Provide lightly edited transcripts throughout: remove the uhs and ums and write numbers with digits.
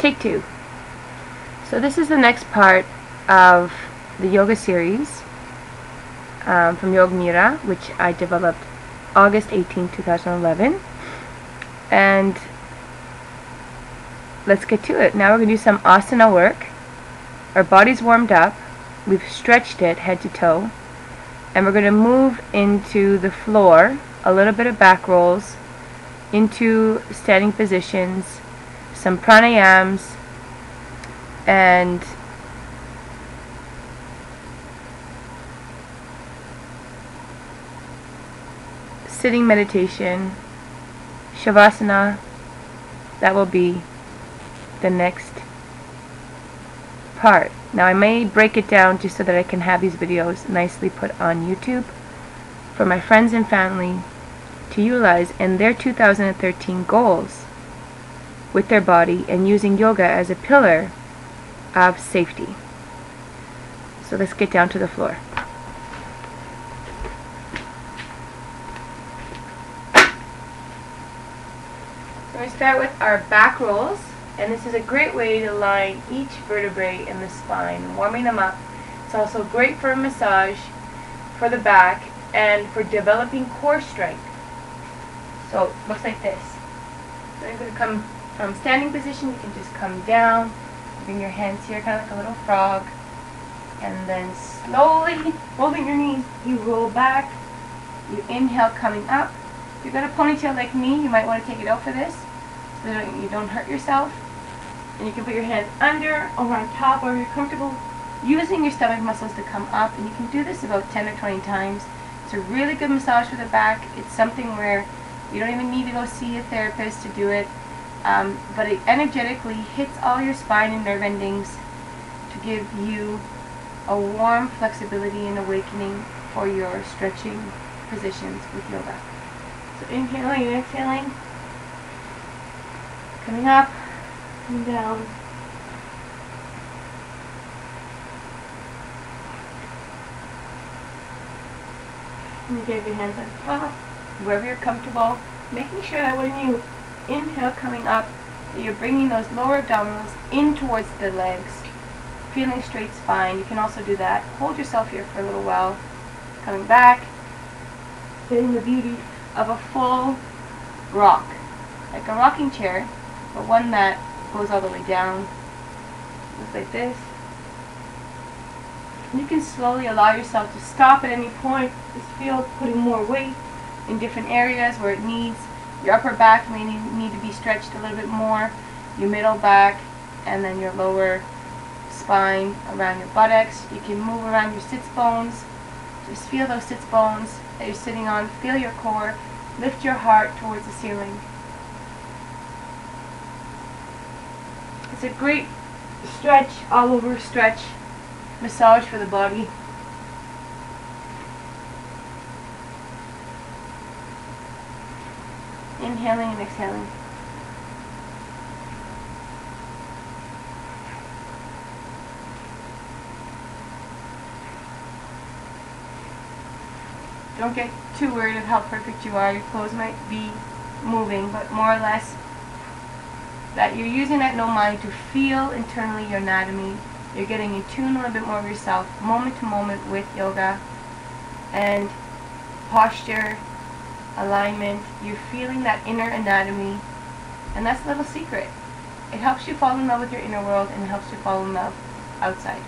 Take two. So this is the next part of the yoga series from Yog-meera, which I developed August 18, 2011. And let's get to it. Now we're going to do some asana work. Our body's warmed up. We've stretched it head to toe. And we're going to move into the floor, a little bit of back rolls, into standing positions, some pranayams, and sitting meditation, shavasana. That will be the next part. Now I may break it down just so that I can have these videos nicely put on YouTube for my friends and family to utilize in their 2013 goals with their body and using yoga as a pillar of safety. So let's get down to the floor. So we start with our back rolls, and this is a great way to line each vertebrae in the spine, warming them up. It's also great for a massage for the back and for developing core strength. So it looks like this. So you're going to come from standing position. You can just come down, bring your hands here, kind of like a little frog, and then slowly holding your knees, you roll back. You inhale, coming up. If you've got a ponytail like me, you might want to take it out for this, so that you don't hurt yourself. And you can put your hands under or on top, or you're comfortable using your stomach muscles to come up. And you can do this about 10 or 20 times. It's a really good massage for the back. It's something where you don't even need to go see a therapist to do it, but it energetically hits all your spine and nerve endings to give you a warm flexibility and awakening for your stretching positions with yoga. So inhaling and exhaling, coming up and down. And you get your hands on top, wherever you're comfortable, making sure that when you inhale coming up, that you're bringing those lower abdominals in towards the legs, feeling straight spine. You can also do that. Hold yourself here for a little while, coming back, getting the beauty of a full rock, like a rocking chair, but one that goes all the way down. Looks like this. You can slowly allow yourself to stop at any point. Just feel putting more weight in different areas where it needs. Your upper back may need to be stretched a little bit more, your middle back, and then your lower spine around your buttocks. You can move around your sits bones. Just feel those sits bones that you're sitting on. Feel your core. Lift your heart towards the ceiling. It's a great stretch, all over stretch, massage for the body. Inhaling and exhaling. Don't get too worried of how perfect you are. Your clothes might be moving, but more or less that you're using that no mind to feel internally your anatomy. You're getting in tune a little bit more of yourself, moment to moment, with yoga and posture, alignment. You're feeling that inner anatomy, and that's a little secret. It helps you fall in love with your inner world, and it helps you fall in love outside.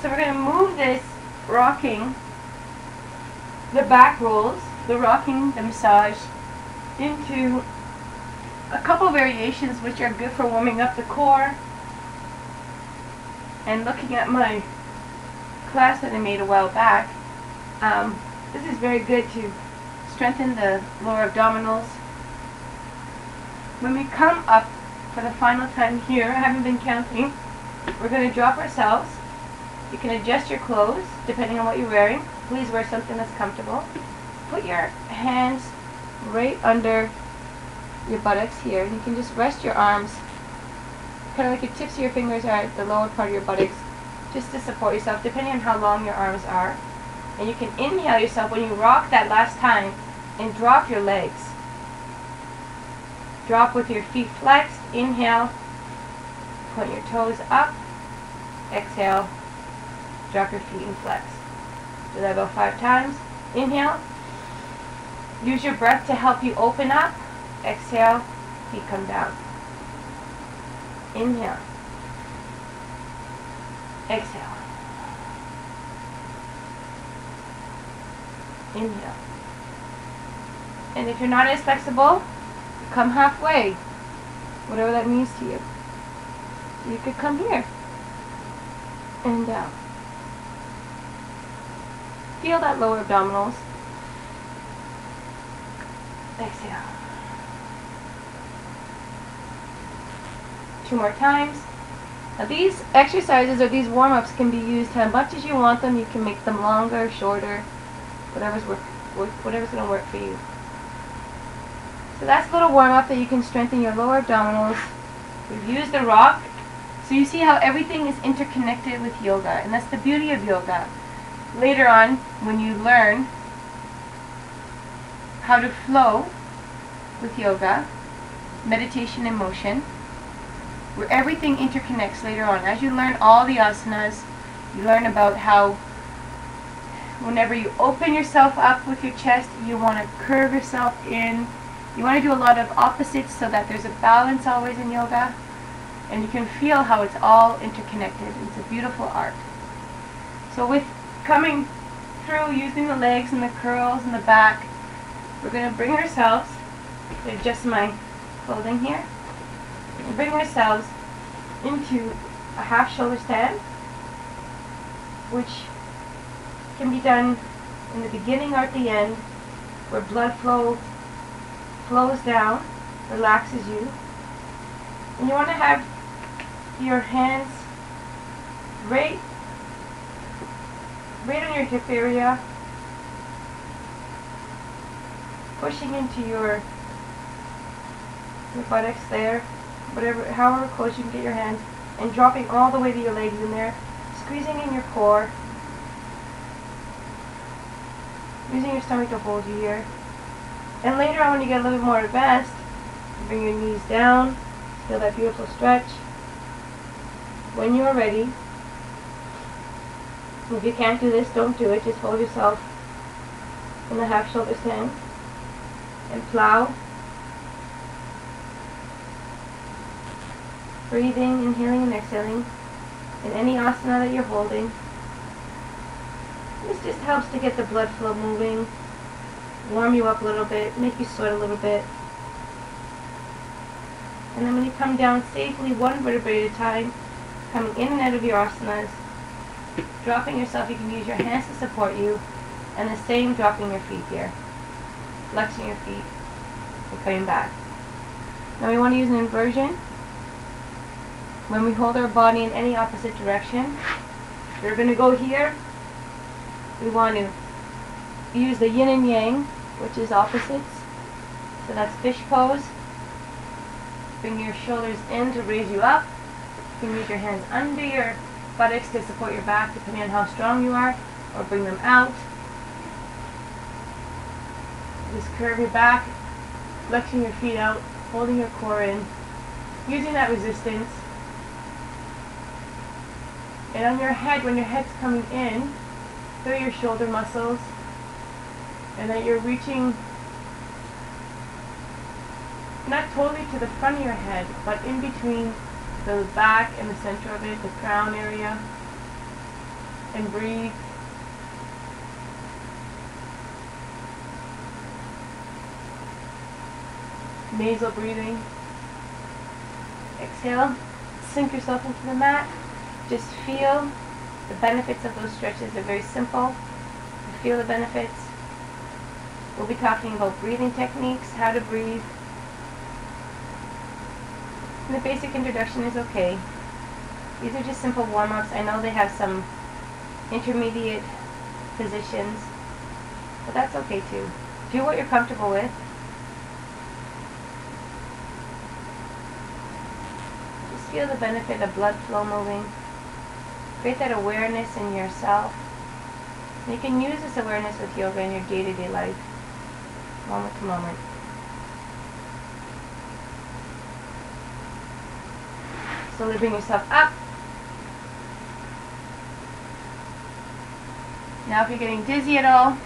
So we're going to move this rocking, the back rolls, the rocking, the massage, into a couple variations which are good for warming up the core. And looking at my class that I made a while back, this is very good to strengthen the lower abdominals. When we come up for the final time here, I haven't been counting, we're going to drop ourselves. You can adjust your clothes depending on what you're wearing. Please wear something that's comfortable. Put your hands right under your buttocks here, and you can just rest your arms kind of like your tips of your fingers are at the lower part of your buttocks, just to support yourself depending on how long your arms are. And you can inhale yourself when you rock that last time and drop your legs. Drop with your feet flexed. Inhale. Point your toes up. Exhale. Drop your feet and flex. Do that about 5 times. Inhale. Use your breath to help you open up. Exhale. Feet come down. Inhale. Exhale. Inhale. And if you're not as flexible, come halfway. Whatever that means to you. You could come here. And down. Feel that lower abdominals. Exhale. 2 more times. Now these exercises or these warm-ups can be used as much as you want them. You can make them longer, shorter, whatever's going to work for you. So that's a little warm-up that you can strengthen your lower abdominals. We've used the rock. So you see how everything is interconnected with yoga, and that's the beauty of yoga. Later on, when you learn how to flow with yoga, meditation and motion, where everything interconnects later on. As you learn all the asanas, you learn about how whenever you open yourself up with your chest, you want to curve yourself in. You want to do a lot of opposites so that there's a balance always in yoga. And you can feel how it's all interconnected. It's a beautiful art. So with coming through, using the legs and the curls and the back, we're going to bring ourselves, adjust my clothing here, and bring ourselves into a half shoulder stand, which can be done in the beginning or at the end, where blood flows down, relaxes you. And you want to have your hands right on your hip area, pushing into your buttocks there, however close you can get your hands, and dropping all the way to your legs in there, squeezing in your core, using your stomach to hold you here. And later on, when you get a little bit more advanced, bring your knees down, feel that beautiful stretch. When you are ready, if you can't do this, don't do it. Just hold yourself in the half shoulder stand and plow. Breathing, inhaling and exhaling in any asana that you're holding. This just helps to get the blood flow moving, warm you up a little bit, make you sweat a little bit. And then when you come down safely, 1 vertebrae at a time, coming in and out of your asanas, dropping yourself, you can use your hands to support you, and the same dropping your feet here, flexing your feet, and coming back. Now we want to use an inversion. When we hold our body in any opposite direction, we're going to go here. We want to use the yin and yang, which is opposites. So that's fish pose. Bring your shoulders in to raise you up. You can use your hands under your buttocks to support your back, depending on how strong you are, or bring them out. Just curve your back, flexing your feet out, holding your core in, using that resistance. And on your head, when your head's coming in, feel your shoulder muscles, and that you're reaching not totally to the front of your head, but in between the back and the center of it, the crown area. And breathe. Nasal breathing. Exhale. Sink yourself into the mat. Just feel the benefits of those stretches. They're very simple. You feel the benefits. We'll be talking about breathing techniques, how to breathe. And the basic introduction is okay. These are just simple warm-ups. I know they have some intermediate positions, but that's okay too. Do what you're comfortable with. Just feel the benefit of blood flow moving. Create that awareness in yourself. And you can use this awareness with yoga in your day-to-day life, moment to moment. Slowly bring yourself up. Now if you're getting dizzy at all,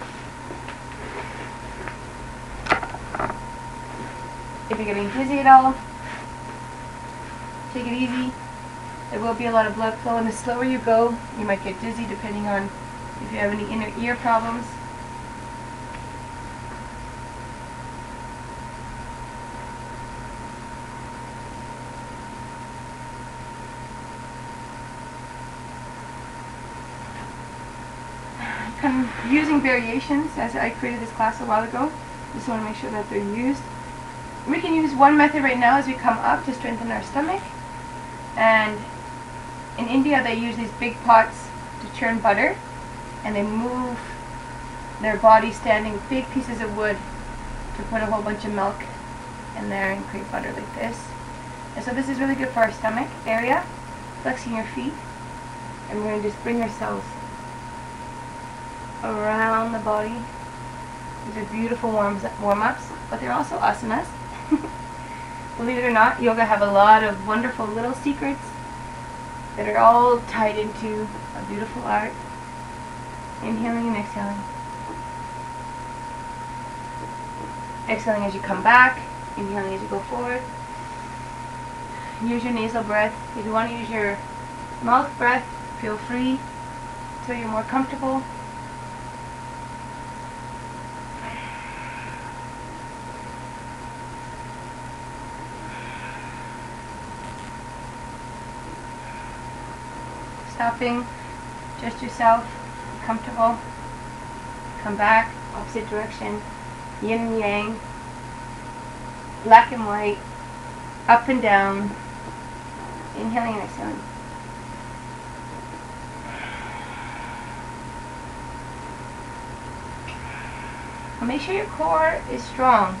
take it easy. There will be a lot of blood flow, and the slower you go, you might get dizzy depending on if you have any inner ear problems. I'm using variations as I created this class a while ago. Just want to make sure that they're used. We can use one method right now as we come up to strengthen our stomach. And in India they use these big pots to churn butter, and they move their body standing big pieces of wood to put a whole bunch of milk in there and create butter like this. And so this is really good for our stomach area, flexing your feet. And we're going to just bring ourselves around the body. These are beautiful warm-ups, but they're also asanas. Believe it or not, yoga have a lot of wonderful little secrets that are all tied into a beautiful art. Inhaling and exhaling. Exhaling as you come back, inhaling as you go forward. Use your nasal breath. If you want to use your mouth breath, feel free until you're more comfortable. Stopping, adjust yourself, be comfortable, come back, opposite direction, yin and yang, black and white, up and down, inhaling and exhaling. Make sure your core is strong.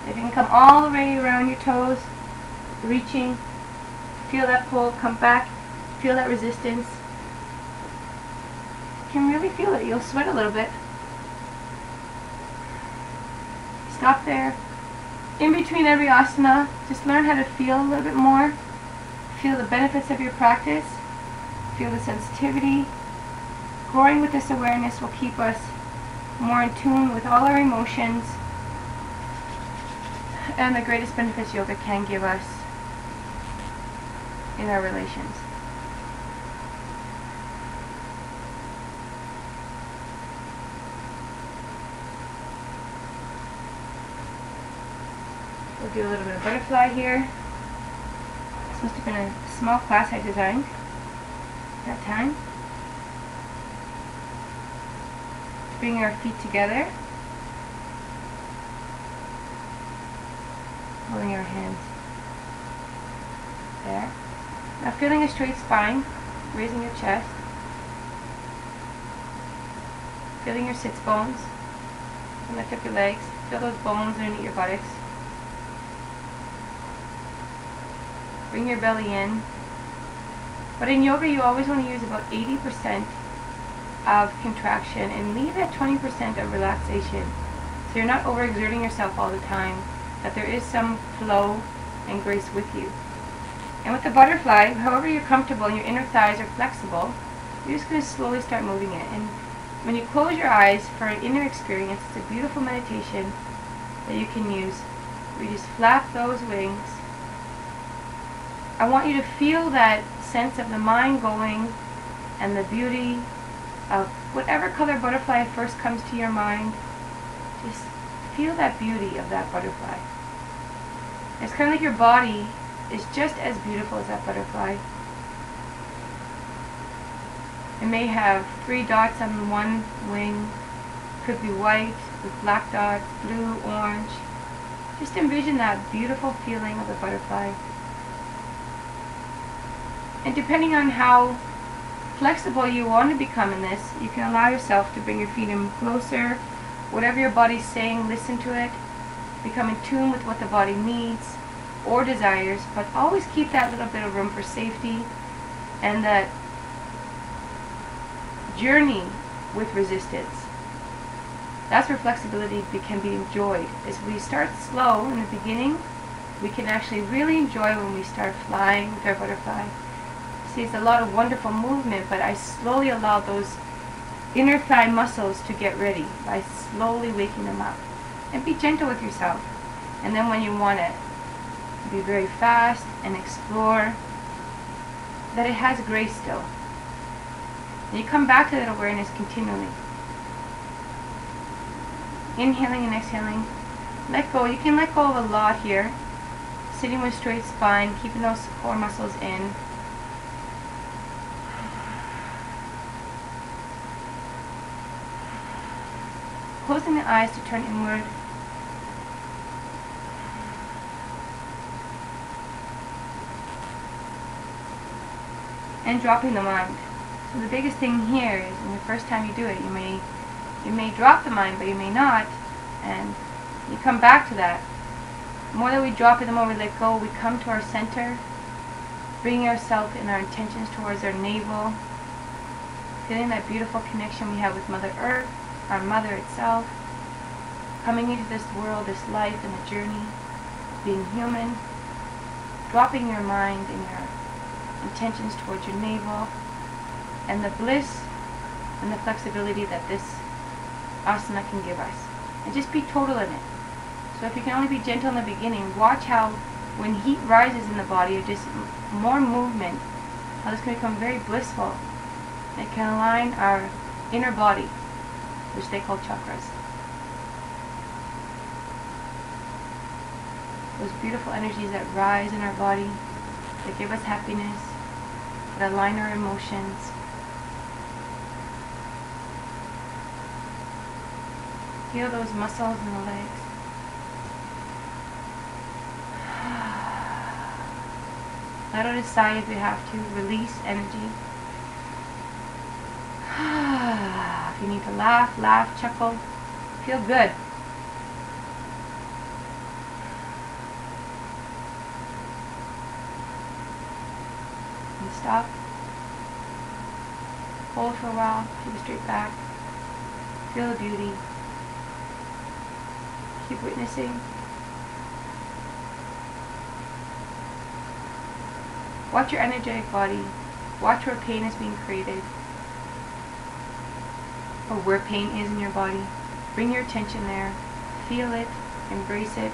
If you can come all the way around your toes, reaching, feel that pull, come back. Feel that resistance. You can really feel it. You'll sweat a little bit. Stop there. In between every asana, just learn how to feel a little bit more. Feel the benefits of your practice. Feel the sensitivity. Growing with this awareness will keep us more in tune with all our emotions and the greatest benefits yoga can give us in our relations. We'll do a little bit of butterfly here. This must have been a small class I designed at that time. Bring our feet together, holding our hands there. Now feeling a straight spine, raising your chest, feeling your sits bones, and lift up your legs. Feel those bones underneath your buttocks. Bring your belly in. But in yoga you always want to use about 80% of contraction and leave that 20% of relaxation. So you're not overexerting yourself all the time, that there is some flow and grace with you. And with the butterfly, however you're comfortable and your inner thighs are flexible, you're just going to slowly start moving it. And when you close your eyes for an inner experience, it's a beautiful meditation that you can use. We just flap those wings. I want you to feel that sense of the mind going and the beauty of whatever color butterfly first comes to your mind. Just feel that beauty of that butterfly. It's kind of like your body is just as beautiful as that butterfly. It may have 3 dots on one wing. Could be white with black dots, blue, orange. Just envision that beautiful feeling of the butterfly. And depending on how flexible you want to become in this, you can allow yourself to bring your feet in closer. Whatever your body's saying, listen to it. Become in tune with what the body needs or desires, but always keep that little bit of room for safety and that journey with resistance. That's where flexibility can be enjoyed. Is we start slow in the beginning we can actually really enjoy when we start flying with our butterfly. See, it's a lot of wonderful movement, but I slowly allow those inner thigh muscles to get ready by slowly waking them up. And be gentle with yourself. And then when you want to be very fast and explore, that it has grace still. And you come back to that awareness continually. Inhaling and exhaling. Let go. You can let go of a lot here. Sitting with straight spine, keeping those core muscles in. Closing the eyes to turn inward. And dropping the mind. So the biggest thing here is, when the first time you do it, you may drop the mind, but you may not, and you come back to that. The more that we drop it, the more we let go. We come to our center, bringing ourselves and our intentions towards our navel, feeling that beautiful connection we have with Mother Earth, our Mother itself, coming into this world, this life, and the journey, being human, dropping your mind and your intentions towards your navel, and the bliss and the flexibility that this asana can give us. And just be total in it. So if you can only be gentle in the beginning, watch how when heat rises in the body, or just more movement, how this can become very blissful. It can align our inner body, which they call chakras. Those beautiful energies that rise in our body, that give us happiness, that align our emotions. Feel those muscles in the legs. Let out a sigh if you have to. Release energy. If you need to laugh, laugh, chuckle. Feel good. And stop. Hold for a while. Keep a straight back. Feel the beauty. Keep witnessing. Watch your energetic body. Watch where pain is being created, or where pain is in your body. Bring your attention there. Feel it. Embrace it.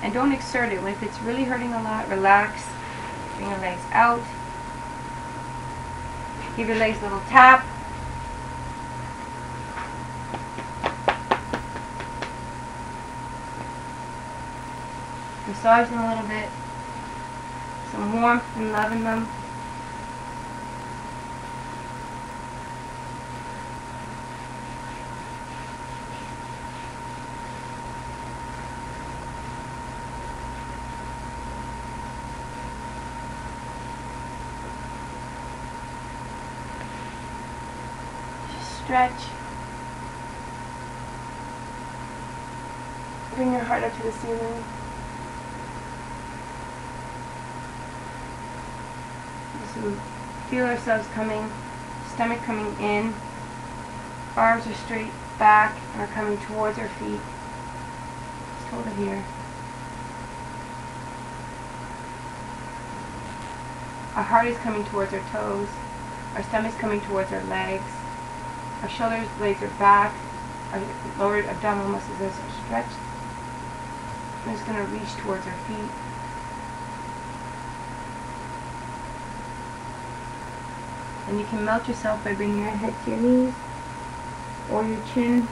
And don't exert it. If it's really hurting a lot, relax. Bring your legs out. Give your legs a little tap. Massage them a little bit. Some warmth and love in them. Just stretch. Bring your heart up to the ceiling. So feel ourselves coming, stomach coming in, arms are straight back and are coming towards our feet. Just hold it here. Our heart is coming towards our toes, our stomach is coming towards our legs, our shoulders, blades are back, our lower abdominal muscles are stretched. I'm just going to reach towards our feet. And you can melt yourself by bringing your head to your knees or your chin,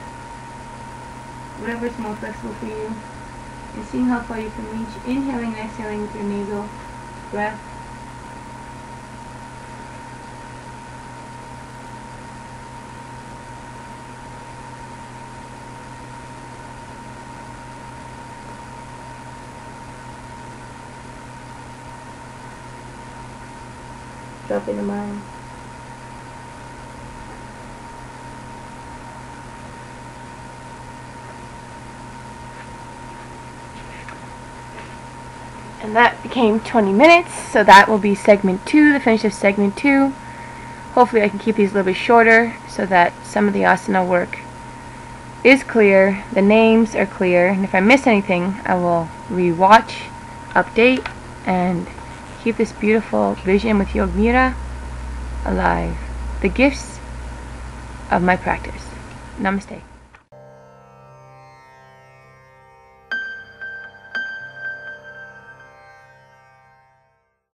whatever is more flexible for you, and seeing how far you can reach, inhaling and exhaling with your nasal breath. Dropping the mind. And that became 20 minutes, so that will be segment 2, the finish of segment 2. Hopefully I can keep these a little bit shorter so that some of the asana work is clear, the names are clear, and if I miss anything I will re-watch update and keep this beautiful vision with Yog-meera alive. The gifts of my practice. Namaste.